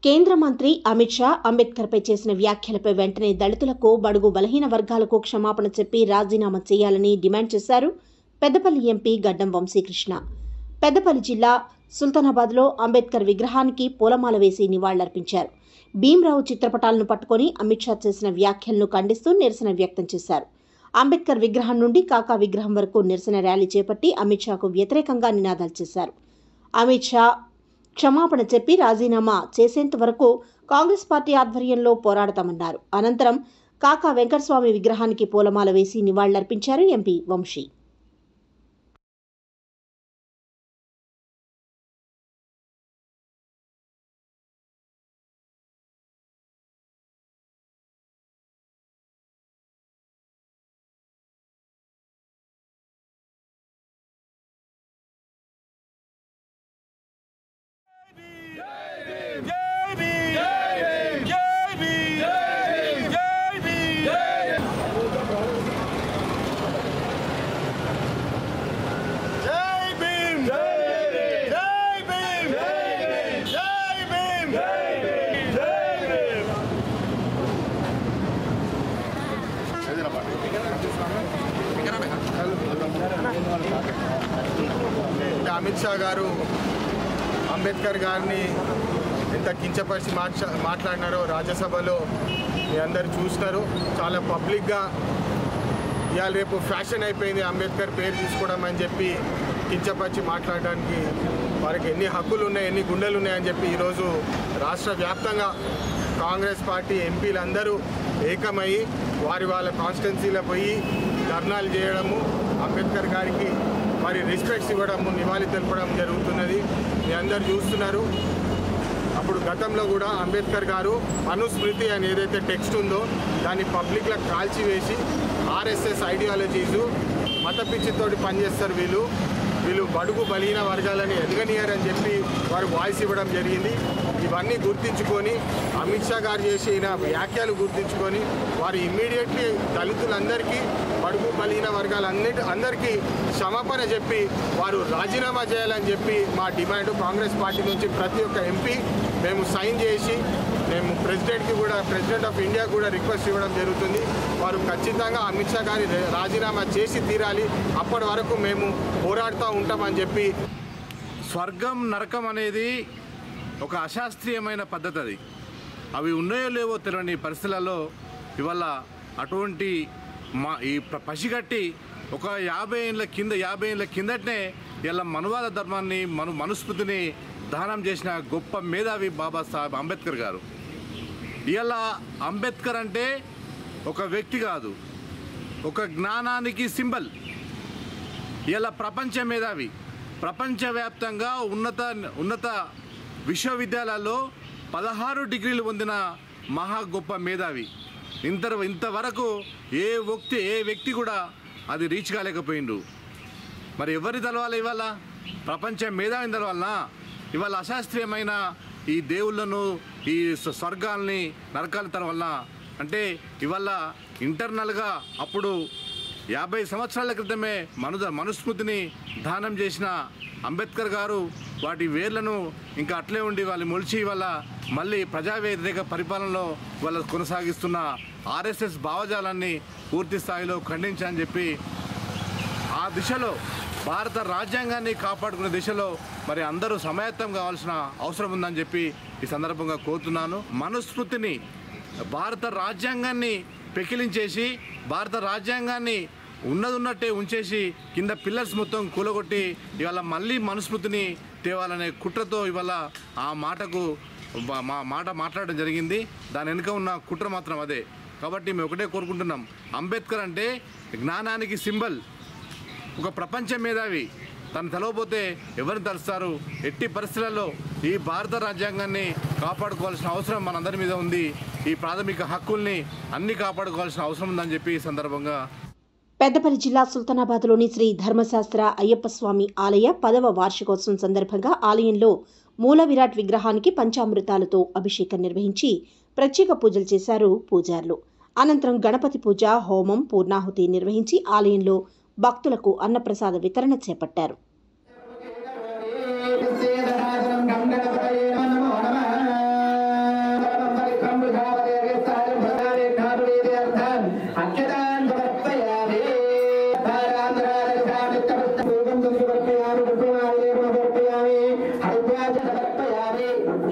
కేంద్ర మంత్రి అమిత్ షా అంబేద్కర్పై చేసిన వ్యాఖ్యలపై వెంటనే దళితులకు, బడుగు బలహీన వర్గాలకు క్షమాపణ చెప్పి రాజీనామా చేయాలని డిమాండ్ చేశారు పెద్దపల్లి ఎంపీ గడ్డం వంశీకృష్ణ. పెద్దపల్లి జిల్లా సుల్తానాబాద్లో అంబేద్కర్ విగ్రహానికి పూలమాల వేసి నివాళులర్పించారు. భీమ్రావు చిత్రపటాలను పట్టుకుని అమిత్ షా చేసిన వ్యాఖ్యలను ఖండిస్తూ నిరసన వ్యక్తం చేశారు. అంబేద్కర్ విగ్రహం నుండి కాకా విగ్రహం వరకు నిరసన ర్యాలీ చేపట్టి అమిత్ షాకు వ్యతిరేకంగా నినాదాలు చేశారు. అమిత్ షా క్షమాపణ చెప్పి రాజీనామా చేసేంత వరకు కాంగ్రెస్ పార్టీ ఆధ్వర్యంలో పోరాడతామన్నారు. అనంతరం కాకా వెంకటస్వామి విగ్రహానికి పూలమాల వేసి నివాళులర్పించారు ఎంపీ వంశీ. అమిత్ షా గారు అంబేద్కర్ గారిని ఎంత కించపరిచి మాట్లాడినారో రాజ్యసభలో మీ అందరు చూసినారు. చాలా పబ్లిక్గా ఇవాళ రేపు ఫ్యాషన్ అయిపోయింది అంబేద్కర్ పేరు తీసుకోవడం అని చెప్పి కించపరిచి మాట్లాడడానికి. వారికి ఎన్ని హక్కులు ఉన్నాయి, ఎన్ని గుండెలు ఉన్నాయని చెప్పి ఈరోజు రాష్ట్ర వ్యాప్తంగా కాంగ్రెస్ పార్టీ ఎంపీలందరూ ఏకమయ్యి వాళ్ళ కాన్స్టిట్యున్సీలో పోయి ధర్నాలు చేయడము, అంబేద్కర్ గారికి మరి రెస్పెక్ట్స్ ఇవ్వడము, నివాళి తెలపడం జరుగుతున్నది. మీ అందరు చూస్తున్నారు. అప్పుడు గతంలో కూడా అంబేద్కర్ గారు మనుస్మృతి అని ఏదైతే టెక్స్ట్ ఉందో దాన్ని పబ్లిక్లో కాల్చివేసి ఆర్ఎస్ఎస్ ఐడియాలజీసు మత పిచ్చితోటి పనిచేస్తారు వీళ్ళు బడుగు బలహీన వర్గాలని ఎదగనియారని చెప్పి వారు వాయిస్ ఇవ్వడం జరిగింది. ఇవన్నీ గుర్తించుకొని అమిత్ షా గారు చేసిన వ్యాఖ్యలు గుర్తించుకొని వారు ఇమ్మీడియట్లీ దళితులందరికీ, బడుగు బలహీన వర్గాలందరికీ క్షమాపణ చెప్పి వారు రాజీనామా చేయాలని చెప్పి మా డిమాండ్. కాంగ్రెస్ పార్టీ నుంచి ప్రతి ఒక్క ఎంపీ మేము సైన్ చేసి మేము ప్రెసిడెంట్ ఆఫ్ ఇండియా కూడా రిక్వెస్ట్ ఇవ్వడం జరుగుతుంది. వారు ఖచ్చితంగా అమిత్ షా గారి రాజీనామా చేసి తీరాలి. అప్పటి వరకు మేము పోరాడుతూ ఉంటామని చెప్పి. స్వర్గం నరకం అనేది ఒక అశాస్త్రీయమైన పద్ధతి. అవి ఉన్నాయో లేవో తెలియని పరిస్థితులలో ఇవాళ అటువంటి ఈ పసిగట్టి ఒక 50 ఏళ్ళ కిందటనే ఇలా మనువాద ధర్మాన్ని మనుస్మృతిని దానం చేసిన గొప్ప మేధావి బాబాసాహెబ్ అంబేద్కర్ గారు. ఇలా అంబేద్కర్ అంటే ఒక వ్యక్తి కాదు, ఒక జ్ఞానానికి సింబల్. ఇలా ప్రపంచ మేధావి, ప్రపంచవ్యాప్తంగా ఉన్నత విశ్వవిద్యాలయాల్లో 16 డిగ్రీలు పొందిన మహా గొప్ప మేధావి. ఇంతవరకు ఏ వ్యక్తి కూడా అది రీచ్ కాలేకపోయిండు. మరి ఎవరిని తెలవాలి? ఇవాళ ప్రపంచ మేధావిని తెలవాలనా? ఇవాళ అశాస్త్రీయమైన ఈ దేవుళ్ళను, ఈ స్వర్గాల్ని, నరకాల తెలవాలన అంటే ఇవాళ ఇంటర్నల్గా అప్పుడు 50 సంవత్సరాల క్రితమే మనుస్మృతిని దానం చేసిన అంబేద్కర్ గారు వాటి వేర్లను ఇంకా అట్లే ఉండి వాళ్ళు మొలిచి ఇవాళ మళ్ళీ ప్రజా వ్యతిరేక పరిపాలనలో వాళ్ళు కొనసాగిస్తున్న ఆర్ఎస్ఎస్ భావజాలాన్ని పూర్తి స్థాయిలో ఖండించని చెప్పి ఆ దిశలో భారత రాజ్యాంగాన్ని కాపాడుకునే దిశలో మరి అందరూ సమాయత్తం కావాల్సిన అవసరం ఉందని చెప్పి ఈ సందర్భంగా కోరుతున్నాను. మనుస్మృతిని, భారత రాజ్యాంగాన్ని పెకిలించేసి, భారత రాజ్యాంగాన్ని ఉన్నట్టే ఉంచేసి కింద పిల్లర్స్ మొత్తం కూలగొట్టి ఇవాళ మళ్ళీ మనుస్మృతిని తేవాలనే కుట్రతో ఇవాళ ఆ మాట మాట్లాడడం జరిగింది. దాని వెనుక ఉన్న కుట్ర మాత్రం అదే. కాబట్టి మేము ఒకటే కోరుకుంటున్నాం, అంబేద్కర్ అంటే జ్ఞానానికి సింబల్, ఒక ప్రపంచ మేధావి. తను తెలవకపోతే ఎవరిని తలుస్తారు? ఎట్టి పరిస్థితులలో ఈ భారత రాజ్యాంగాన్ని కాపాడుకోవాల్సిన అవసరం మనందరి మీద ఉంది. ఈ ప్రాథమిక హక్కుల్ని అన్ని కాపాడుకోవాల్సిన అవసరం ఉందని చెప్పి ఈ సందర్భంగా. పెద్దపల్లి జిల్లా సుల్తానాబాద్లోని శ్రీ ధర్మశాస్త్ర అయ్యప్ప స్వామి ఆలయ 10వ వార్షికోత్సవం సందర్భంగా ఆలయంలో మూల విరాట్ విగ్రహానికి పంచామృతాలతో అభిషేకం నిర్వహించి ప్రత్యేక పూజలు చేశారు పూజారులు. అనంతరం గణపతి పూజ, హోమం, పూర్ణాహుతి నిర్వహించి ఆలయంలో భక్తులకు అన్నప్రసాద వితరణ చేపట్టారు.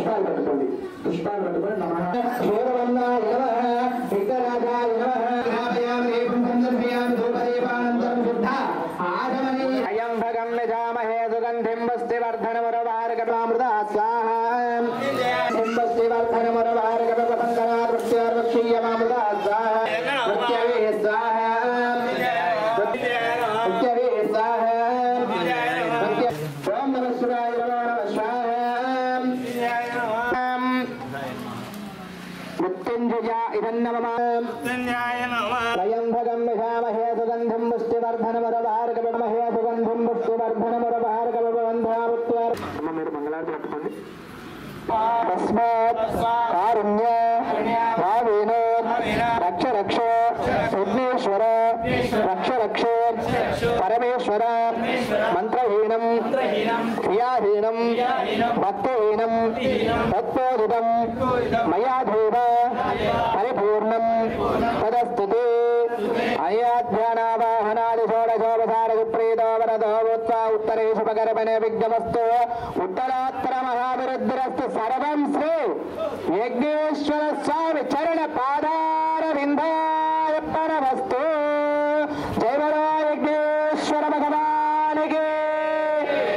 పుష్పాలు పెట్టుకోండి. పుష్పాలు పెట్టుకొని నమః శూరవన్నాయ నమః విఘ్నరాజాయ నమః నామయామి సందర్భయామి ధూపదీపానంతరం శుద్ధ ఆగమని అయం భగం నిజామహే సుగంధిం వస్తివర్ధనమురవారకమృత స్వాహా వస్తివర్ధనమురవారకపంకనా వృక్షీయమామృత స్వాహా వృక్షవే స్వాహా వృక్షవే స్వాహా ఓం నమః శివాయ నమః స్వాహా మృత్యుంజయ ఇదన్నమః త్రయంబకం నిషామహే సుగంధిం పుష్టివర్ధనమురవారకమహే సుగంధిం పుష్టివర్ధనమురవారకమవంధాముత్వర్ మీరు మంగళారతి పట్టుకోండి. తస్మాత్ కారుణ్య భావేనో రక్ష రక్ష విఘ్నేశ్వర రక్ష రక్ష పరమేశ్వర మంత్రహీనం క్రియాహీనం భక్తిహీనం తత్పోదితం మయాధీవ పరిపూర్ణం తదస్తుతే అయాధ్యానావాహనాది షోడశోపచార విప్రీతో వరదో భూత్వా ఉత్తరేషు పకర్మణ విఘ్నమస్తు ఉత్తరాత్తర మహావిరుద్ధిరస్తు సర్వం శ్రీ యజ్ఞేశ్వర స్వామి చరణ పాదార విందాయప్పనమస్తు. జయ బలో యజ్ఞేశ్వర భగవానికి,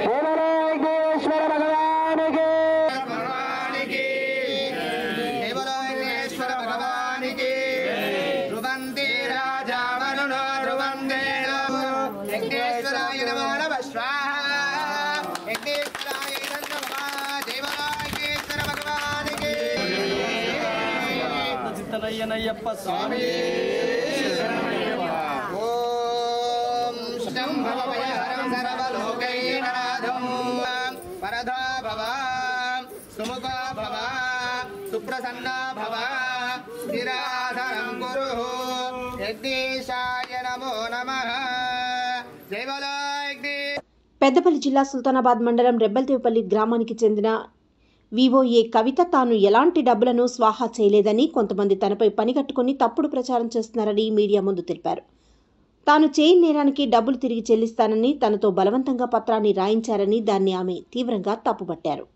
జయ బలో యజ్ఞేశ్వర భగవానికి, జయ బలో యజ్ఞేశ్వర భగవానికి. ధ్రువంతే రాజా వరుణో ధ్రువంతే యజ్ఞేశ్వరాయ నమో నమః స్వాహా యజ్ఞేశ్వరాయ నమః. జయ బలో యజ్ఞేశ్వర భగవానికి. చిత్తనయ్యనయ్యప్ప స్వామి. ఓం శంభవయహరం సర్వలోకైకనాథం వరదా భవ సుముఖా భవ సుప్రసన్నా భవ స్థిరాధరం గురు యజ్ఞేశాయ నమో నమః. జై బలో యజ్ఞేశ్వర. పెద్దపల్లి జిల్లా సుల్తానాబాద్ మండలం రెబ్బల్దేవపల్లి గ్రామానికి చెందిన వివోఏ కవిత తాను ఎలాంటి డబ్బులను స్వాహా చేయలేదని, కొంతమంది తనపై పనిగట్టుకుని తప్పుడు ప్రచారం చేస్తున్నారని మీడియా ముందు తెలిపారు. తాను చేయని నేరానికి డబ్బులు తిరిగి చెల్లిస్తానని తనతో బలవంతంగా పత్రాన్ని రాయించారని దాన్ని ఆమె తీవ్రంగా తప్పుపట్టారు.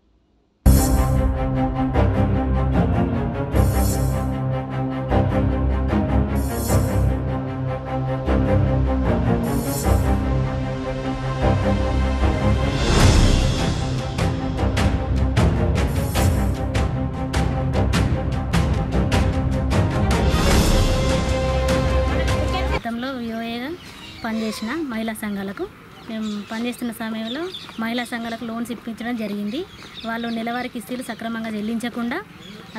గతంలో వివోఏగా పనిచేసిన మహిళా సంఘాలకు మేము పనిచేస్తున్న సమయంలో మహిళా సంఘాలకు లోన్స్ ఇప్పించడం జరిగింది. వాళ్ళు నెలవారీ కిస్తీలు సక్రమంగా చెల్లించకుండా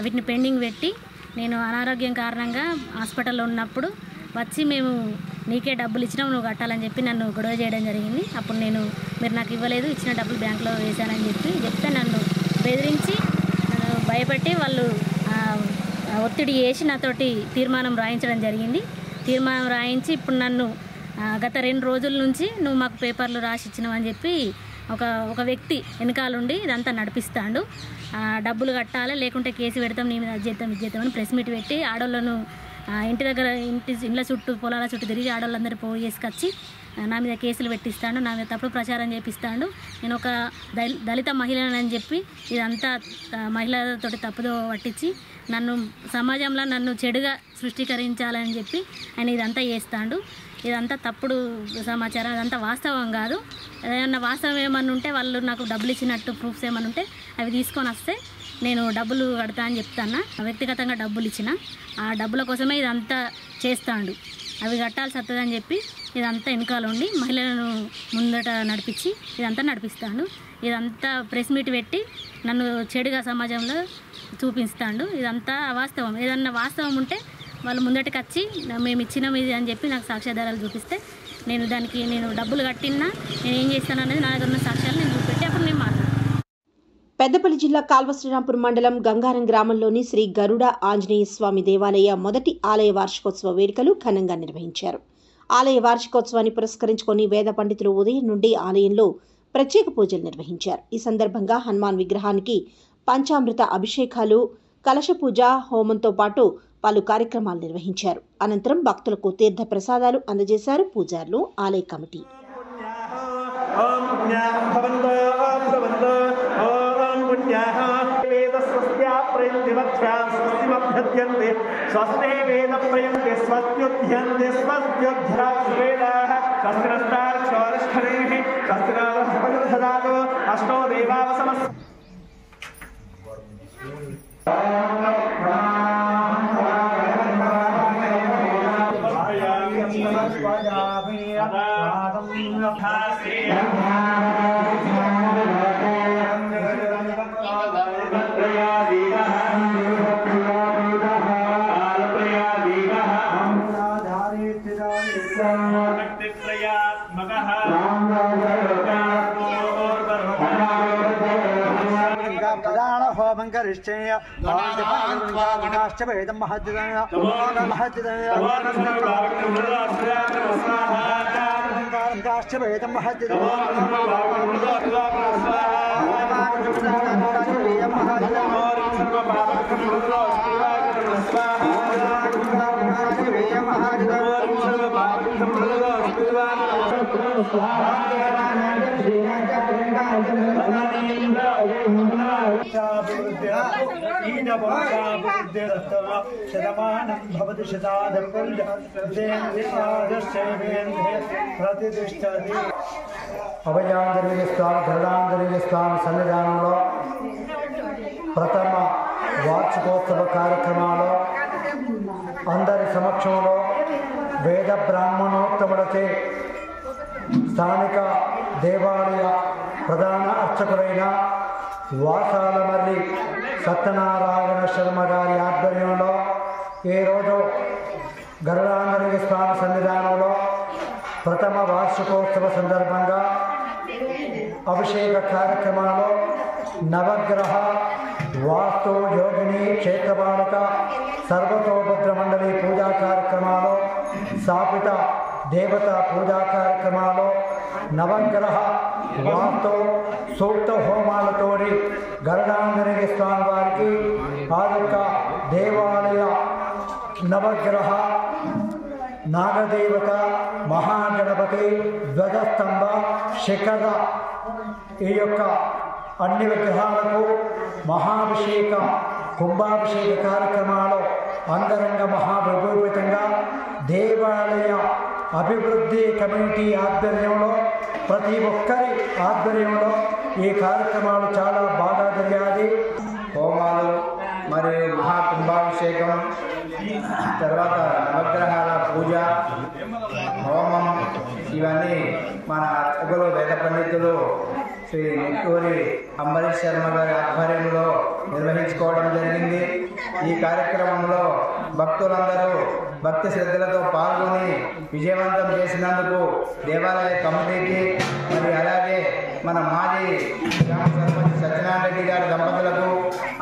వీటిని పెండింగ్ పెట్టి నేను అనారోగ్యం కారణంగా హాస్పిటల్లో ఉన్నప్పుడు వచ్చి మేము నీకే డబ్బులు ఇచ్చినాం నువ్వు కట్టాలని చెప్పి నన్ను గొడవ చేయడం జరిగింది. అప్పుడు నేను మీరు నాకు ఇవ్వలేదు, ఇచ్చిన డబ్బులు బ్యాంకులో వేశానని చెప్తే నన్ను బెదిరించి నన్ను భయపెట్టి వాళ్ళు ఒత్తిడి చేసి నాతోటి తీర్మానం రాయించడం జరిగింది. తీర్మానం రాయించి ఇప్పుడు నన్ను గత 2 రోజుల నుంచి నువ్వు మాకు పేపర్లు రాసి ఇచ్చినావని చెప్పి ఒక వ్యక్తి వెనకాలండి ఇదంతా నడిపిస్తాడు. డబ్బులు కట్టాలి లేకుంటే కేసు పెడతాం, నీ మీద అది చేద్దామని ప్రెస్ మీట్ పెట్టి ఆడోళ్ళను ఇంటి దగ్గర ఇండ్ల చుట్టూ పొలాల చుట్టూ తిరిగి ఆడవాళ్ళందరూ చేసుకొచ్చి నా మీద కేసులు పెట్టిస్తాడు, నా మీద తప్పుడు ప్రచారం చేపిస్తాడు. నేను ఒక దళిత మహిళనని చెప్పి ఇదంతా మహిళలతోటి తప్పుదో పట్టించి నన్ను సమాజంలో నన్ను చెడుగా సృష్టికరించాలని చెప్పి ఆయన ఇదంతా చేస్తాడు. ఇదంతా తప్పుడు సమాచారం, అదంతా వాస్తవం కాదు. ఏమన్నా వాస్తవం ఏమన్నా ఉంటే వాళ్ళు నాకు డబ్బులు ఇచ్చినట్టు ప్రూఫ్స్ ఏమన్నా ఉంటే అవి తీసుకొని వస్తే నేను డబ్బులు కడతా అని చెప్తాను. వ్యక్తిగతంగా డబ్బులు ఇచ్చిన ఆ డబ్బుల కోసమే ఇదంతా చేస్తాడు. అవి కట్టాల్సి వస్తుందని చెప్పి ఇదంతా వెనకాల ఉండి మహిళలను ముందట నడిపించి ఇదంతా నడిపిస్తాడు. ఇదంతా ప్రెస్ మీట్ పెట్టి నన్ను చెడుగా సమాజంలో చూపిస్తాడు. ఇదంతా అవాస్తవం. ఏదన్నా వాస్తవం ఉంటే వాళ్ళు ముందటికి వచ్చి మేము ఇచ్చినాం ఇది అని చెప్పి నాకు సాక్ష్యాధారాలు చూపిస్తే నేను దానికి నేను డబ్బులు కట్టినా నేను ఏం చేస్తాను అనేది నా దగ్గర ఉన్న సాక్ష్యాలు నేను చూపెట్టి అప్పుడు నేను మాట్లాడతాను. పెద్దపల్లి జిల్లా కాల్వశ్రీరాంపూర్ మండలం గంగారం గ్రామంలోని శ్రీ గరుడ ఆంజనేయ స్వామి దేవాలయ మొదటి ఆలయ వార్షికోత్సవ వేడుకలు ఘనంగా నిర్వహించారు. ఆలయ వార్షికోత్సవాన్ని పురస్కరించుకొని వేద పండితులు ఉదయం నుండి ఆలయంలో ప్రత్యేక పూజలు నిర్వహించారు. ఈ సందర్భంగా హనుమాన్ విగ్రహానికి పంచామృత అభిషేకాలు, కలశ పూజ, హోమంతో పాటు పలు కార్యక్రమాలు నిర్వహించారు. అనంతరం భక్తులకు తీర్థ ప్రసాదాలు అందజేశారు పూజారులు, ఆలయ కమిటీ. ఓం स्वस्त्या प्रयुक्तिमध्यां स्वस्तिमभ्यद्यन्ते स्वस्ते वेद प्रयुक्ते स्वस्त्युद्यन्ते स्वस्त्युद्ध्यावेदाः स्वस्तिरस्ताक्षरष्ठरेः स्वस्तिरादो अष्टो देवावसमस् అభయాంజనేయ స్వామి ధరణాంజనేయ స్వామి సన్నిధానంలో ప్రథమ వార్షికోత్సవ కార్యక్రమాలు అందరి సమక్షంలో వేద బ్రాహ్మణోత్తములచే స్థానిక దేవాలయ ప్రధాన అర్చకులైన వాసాలమల్లి సత్యనారాయణ శర్మ గారి ఆధ్వర్యంలో ఈరోజు గరుడాంజనేయ స్వామి సన్నిధానంలో ప్రథమ వార్షికోత్సవ సందర్భంగా అభిషేక కార్యక్రమాలు నవగ్రహ వాస్తు యోగిని క్షేత్రపాలక సర్వతోభద్ర మండలి పూజా కార్యక్రమాలు స్థాపిత దేవత పూజా కార్యక్రమాలు నవగ్రహ వాస్తు సూక్త హోమాలతోటి గరుడాంజనేయ స్వామి వారికి ఆ యొక్క దేవాలయ నవగ్రహ నాగదేవత మహాగణపతి ధ్వజస్తంభ శిఖర ఈ యొక్క అన్ని విగ్రహాలకు మహాభిషేక కుంభాభిషేక కార్యక్రమాలు అంగరంగ మహావిభూషితంగా దేవాలయ అభివృద్ధి కమిటీ ఆధ్వర్యంలో ప్రతి ఒక్కరి ఆధ్వర్యంలో ఈ కార్యక్రమాలు చాలా బాగా జరిగాయి. హోమాలు మరియు మహాకుంభాభిషేకం, తర్వాత నవగ్రహాల పూజ, హోమం, ఇవన్నీ మన అర్చకులు వేద పండితులు శ్రీ నెట్టూరి అంబరీష్ శర్మ గారి ఆధ్వర్యంలో నిర్వహించుకోవడం జరిగింది. ఈ కార్యక్రమంలో భక్తులందరూ భక్తి శ్రద్ధలతో పాల్గొని విజయవంతం చేసినందుకు దేవాలయ కమిటీకి మరి అలాగే మన మాజీ గ్రామ సర్పంచ్ సత్యనారాయణ రెడ్డి గారి దంపతులకు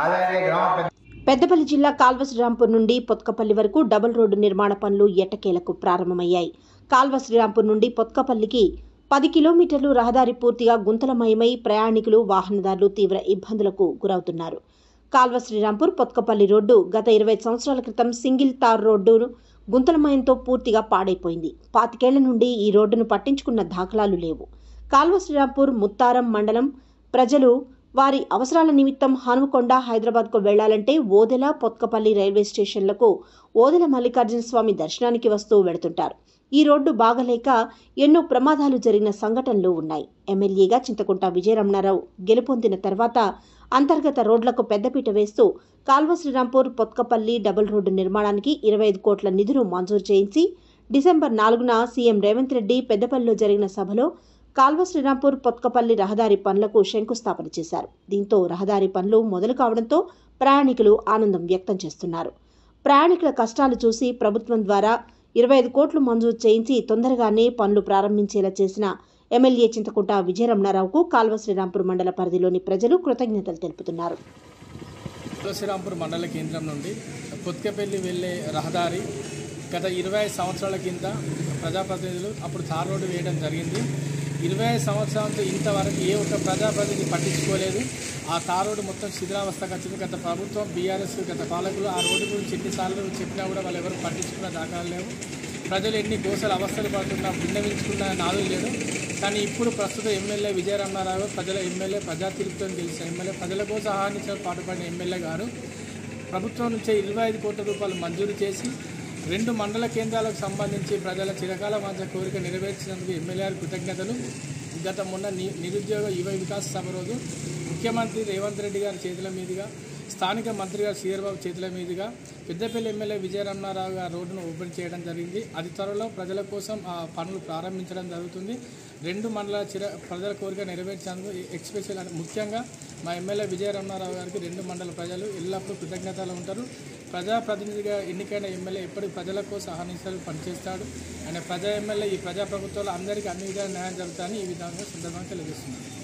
అలాగే గ్రామ పెద్దపల్లి జిల్లా కాల్వ శ్రీరాంపూర్ నుండి పొత్కపల్లి వరకు డబుల్ రోడ్డు నిర్మాణ పనులు ఎట్టకేలకు ప్రారంభమయ్యాయి. కాల్వ శ్రీరాంపూర్ నుండి పొత్కపల్లికి 10 కిలోమీటర్లు రహదారి పూర్తిగా గుంతలమయమై ప్రయాణికులు వాహనదారులు తీవ్ర ఇబ్బందులకు గురవుతున్నారు. కాల్వ శ్రీరాంపూర్ పొత్కపల్లి రోడ్డు గత 20 సంవత్సరాల క్రితం సింగిల్ తార్ రోడ్డు గుంతలమయంతో పూర్తిగా పాడైపోయింది. 25 ఏళ్ల నుండి ఈ రోడ్డును పట్టించుకున్న దాఖలాలు లేవు. కాల్వ శ్రీరాంపూర్ ముత్తారం మండలం ప్రజలు వారి అవసరాల నిమిత్తం హనుమకొండ, హైదరాబాద్కు వెళ్లాలంటే ఓదెల, పొత్కపల్లి రైల్వే స్టేషన్లకు ఓదెల మల్లికార్జున స్వామి దర్శనానికి వస్తూ వెళుతుంటారు. ఈ రోడ్డు బాగలేక ఎన్నో ప్రమాదాలు జరిగిన సంఘటనలు ఉన్నాయి. ఎమ్మెల్యేగా చింతకుంట విజయరమణారావు గెలుపొందిన తర్వాత అంతర్గత రోడ్లకు పెద్దపీట వేస్తూ కాల్వ శ్రీరాంపూర్ పొత్కపల్లి డబుల్ రోడ్డు నిర్మాణానికి 25 కోట్ల నిధులు మంజూరు చేయించి డిసెంబర్ 4న సీఎం రేవంత్ రెడ్డి పెద్దపల్లిలో జరిగిన సభలో కాల్వ శ్రీరాంపూర్ పొత్కపల్లి రహదారి పనులకు శంకుస్థాపన చేశారు. దీంతో రహదారి పనులు మొదలు కావడంతో ప్రయాణికులు ఆనందం వ్యక్తం చేస్తున్నారు. ప్రయాణికుల కష్టాలు చూసి ప్రభుత్వం ద్వారా 25 కోట్లు మంజూరు చేయించి తొందరగానే పనులు ప్రారంభించేలా చేసిన ఎమ్మెల్యే చింతకుంట విజయరమణారావుకు కాల్వ శ్రీరాంపూర్ మండల పరిధిలోని ప్రజలు కృతజ్ఞతలు తెలుపుతున్నారు. కాల్వ శ్రీరాంపూర్ మండల కేంద్రం నుండి పొత్కపల్లి వెళ్లే రహదారి గత 20 సంవత్సరాల కింద ప్రజాప్రతినిధులు అప్పుడు తార్ రోడ్డు వేయడం జరిగింది. 20 సంవత్సరాలతో ఇంతవరకు ఏ ఒక్క ప్రజాప్రతినిధి పట్టించుకోలేదు. ఆ తార్ రోడ్డు మొత్తం శిథిలావస్థకు వచ్చింది. గత ప్రభుత్వం బీఆర్ఎస్ గత పాలకులు ఆ రోడ్డు గురించి ఎన్నిసార్లు చెప్పినా కూడా వాళ్ళు ఎవరు పట్టించుకున్న దాఖలాలు లేవు. ప్రజలు ఎన్ని గోసలు అవస్థలు పడుతున్నా విన్నవించుకున్న నాదులు లేడు. కానీ ఇప్పుడు ప్రస్తుత ఎమ్మెల్యే విజయరమణారావు ప్రజల ఎమ్మెల్యే, ప్రజా తీర్పుతో గెలిచిన ఎమ్మెల్యే, ప్రజల కోసం ఆహ్వానించిన పాటుపడిన ఎమ్మెల్యే గారు ప్రభుత్వం నుంచే 25 కోట్ల రూపాయలు మంజూరు చేసి 2 మండల కేంద్రాలకు సంబంధించి ప్రజల చిరకాల వాంఛ కోరిక నెరవేర్చినందుకు ఎమ్మెల్యే కృతజ్ఞతలు. గత మొన్న నిరుద్యోగ యువ వికాస్ సభ రోజు ముఖ్యమంత్రి రేవంత్ రెడ్డి గారి చేతుల మీదుగా, స్థానిక మంత్రి గారు శ్రీధర్బాబు చేతుల మీదుగా పెద్దపల్లి ఎమ్మెల్యే విజయరమణారావు గారు రోడ్డును ఓపెన్ చేయడం జరిగింది. అతి త్వరలో ప్రజల కోసం ఆ పనులు ప్రారంభించడం జరుగుతుంది. 2 మండల ప్రజల కోరిక నెరవేర్చేందుకు ఎక్స్పెషల్ ముఖ్యంగా మా ఎమ్మెల్యే విజయరమణారావు గారికి 2 మండల ప్రజలు ఎల్లప్పుడూ కృతజ్ఞతలు ఉంటారు. ప్రజాప్రతినిధిగా ఎన్నికైన ఎమ్మెల్యే ఎప్పటికీ ప్రజల కోసం అహర్నిశలు పనిచేస్తాడు. ఆయన ప్రజా ఎమ్మెల్యే ఈ ప్రజాప్రభుత్వంలో అందరికీ అన్ని విధాలు న్యాయం జరుగుతాయని ఈ విధంగా సందర్భంగా తెలియజేస్తున్నారు.